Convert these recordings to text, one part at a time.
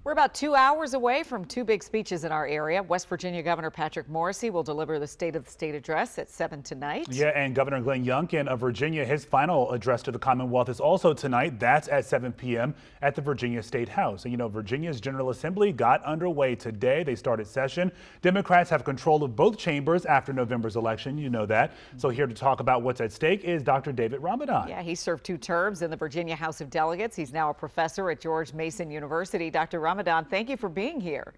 We're about 2 hours away from two big speeches in our area. West Virginia Governor Patrick Morrisey will deliver the State of the State address at 7 tonight. Yeah, and Governor Glenn Youngkin of Virginia, his final address to the Commonwealth is also tonight. That's at 7 p.m. at the Virginia State House. And you know, Virginia's General Assembly got underway today. They started session. Democrats have control of both chambers after November's election. You know that. So here to talk about what's at stake is Dr. David Ramadan. Yeah, he served 2 terms in the Virginia House of Delegates. He's now a professor at George Mason University. Dr. Ramadan, thank you for being here.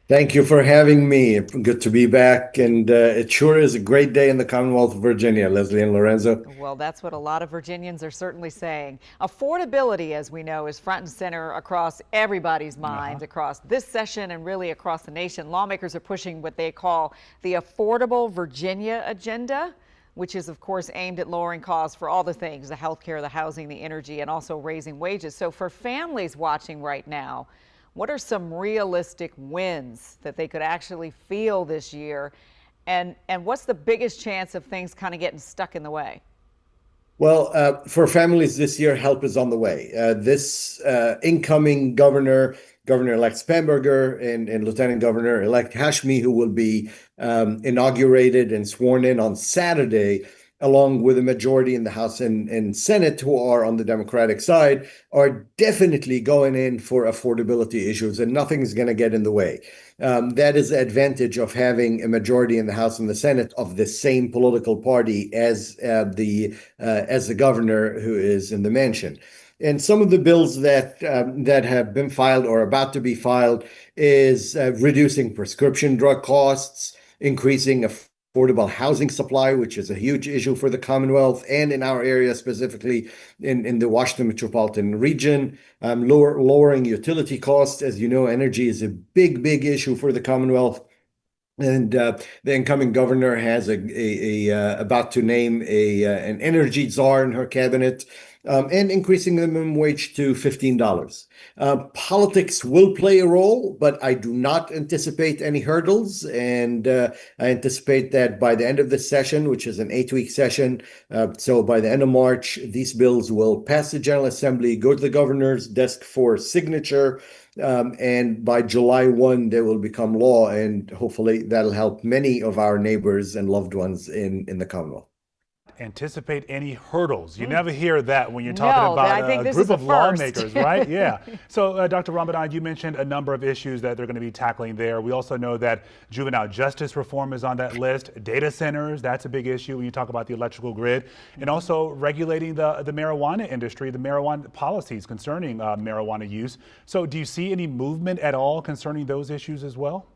Thank you for having me. Good to be back. And it sure is a great day in the Commonwealth of Virginia, Leslie and Lorenzo. Well, that's what a lot of Virginians are certainly saying. Affordability, as we know, is front and center across everybody's minds, across this session and really across the nation. Lawmakers are pushing what they call the Affordable Virginia Agenda, which is, of course, aimed at lowering costs for all the things, the health care, the housing, the energy, and also raising wages. So for families watching right now, what are some realistic wins that they could actually feel this year? And what's the biggest chance of things kind of getting stuck in the way? Well, for families this year, help is on the way. This incoming Governor-elect Spanberger and Lieutenant Governor-elect Hashmi, who will be inaugurated and sworn in on Saturday, along with a majority in the House and Senate who are on the Democratic side, are definitely going in for affordability issues, and nothing's going to get in the way. That is the advantage of having a majority in the House and the Senate of the same political party as the governor who is in the mansion. And some of the bills that have been filed or about to be filed is reducing prescription drug costs, increasing affordable housing supply, which is a huge issue for the Commonwealth and in our area, specifically in the Washington metropolitan region, lowering utility costs. As you know, energy is a big issue for the Commonwealth. And the incoming governor has about to name an energy czar in her cabinet, and increasing the minimum wage to $15. Politics will play a role, but I do not anticipate any hurdles. And I anticipate that by the end of this session, which is an 8-week session, so by the end of March, these bills will pass the General Assembly, go to the governor's desk for signature, and by July 1, they will become law. And hopefully that'll help many of our neighbors and loved ones in the Commonwealth. Anticipate any hurdles. You never hear that when you're talking about a group of lawmakers, right? Yeah. So, Dr. Ramadan, you mentioned a number of issues that they're going to be tackling there. We also know that juvenile justice reform is on that list. Data centers, that's a big issue when you talk about the electrical grid. And also regulating the marijuana industry, the marijuana policies concerning marijuana use. So do you see any movement at all concerning those issues as well?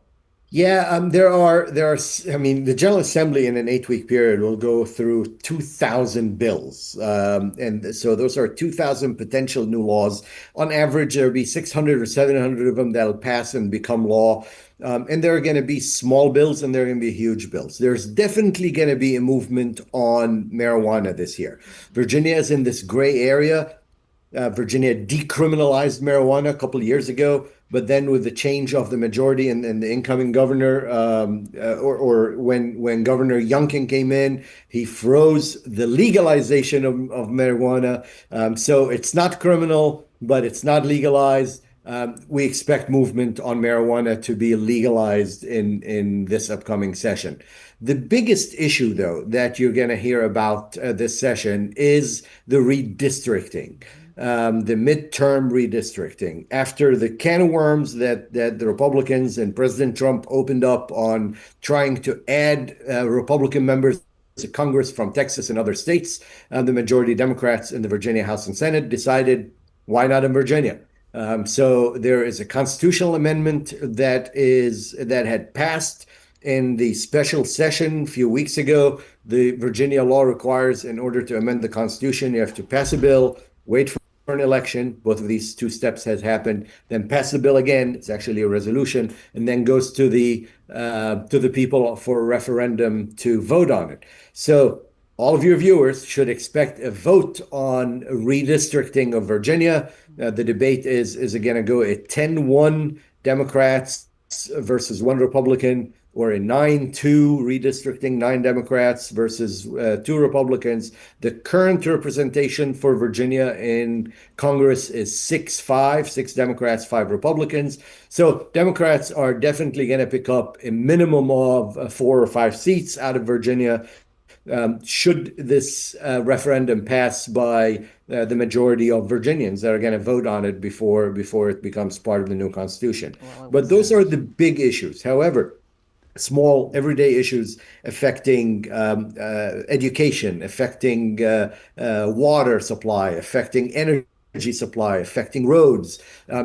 Yeah, there are. I mean, the General Assembly in an 8-week period will go through 2,000 bills, and so those are 2,000 potential new laws. On average, there'll be 600 or 700 of them that'll pass and become law. And there are going to be small bills and there are going to be huge bills. There's definitely going to be a movement on marijuana this year. Virginia is in this gray area. Virginia decriminalized marijuana a couple of years ago, but then with the change of the majority and the incoming governor, or when Governor Youngkin came in, he froze the legalization of marijuana. So it's not criminal, but it's not legalized. We expect movement on marijuana to be legalized in this upcoming session. The biggest issue, though, that you're going to hear about this session is the redistricting. The midterm redistricting, after the can of worms that the Republicans and President Trump opened up on trying to add Republican members to Congress from Texas and other states, the majority Democrats in the Virginia House and Senate decided, why not in Virginia? So there is a constitutional amendment that had passed in the special session a few weeks ago. The Virginia law requires, in order to amend the Constitution, you have to pass a bill, wait for an election. Both of these 2 steps has happened, then pass the bill again. It's actually a resolution, and then goes to the people for a referendum to vote on it. So all of your viewers should expect a vote on redistricting of Virginia. The debate is going to go at 10-1 Democrats versus 1 Republican. or a 9-2 redistricting, 9 Democrats versus 2 Republicans. The current representation for Virginia in Congress is 6-5, 6 Democrats, 5 Republicans. So Democrats are definitely going to pick up a minimum of 4 or 5 seats out of Virginia. Should this referendum pass by the majority of Virginians that are going to vote on it before it becomes part of the new Constitution. But those are the big issues. However, small everyday issues affecting education, affecting water supply, affecting energy supply, affecting roads.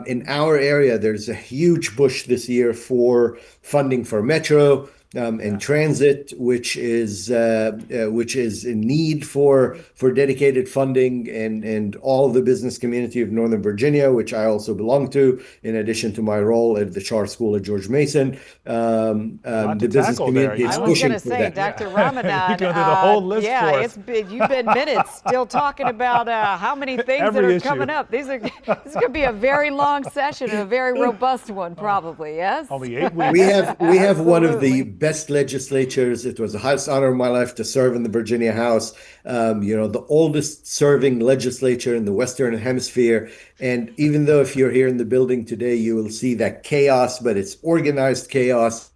In our area, there's a huge push this year for funding for metro and transit, which is in need for dedicated funding, and all the business community of Northern Virginia, which I also belong to, in addition to my role at the Charter School at George Mason. The business community is pushing for that. Dr. Ramadan, you go through the whole list yeah, for us. You've been minutes still talking about how many things that are coming up. This is going to be a very long session and a very robust one, probably. Yes. Only 8 weeks. We have one of the best legislatures. It was the highest honor of my life to serve in the Virginia House. The oldest serving legislature in the Western Hemisphere. And even though if you're here in the building today, you will see that chaos, but it's organized chaos.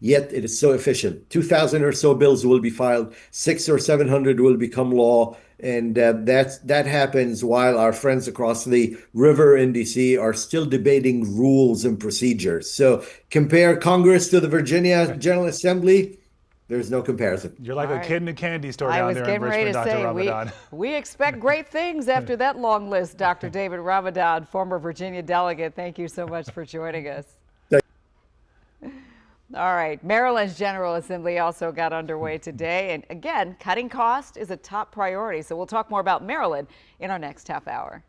Yet it is so efficient. 2,000 or so bills will be filed. 600 or 700 will become law. And that happens while our friends across the river in DC are still debating rules and procedures. So compare Congress to the Virginia General Assembly. There's no comparison. You're like a kid in a candy store down there in Richmond, Dr. Ramadan. We expect great things after that long list, Dr. David Ramadan, former Virginia delegate. Thank you so much for joining us. All right, Maryland's General Assembly also got underway today. And again, cutting cost is a top priority. So we'll talk more about Maryland in our next half hour.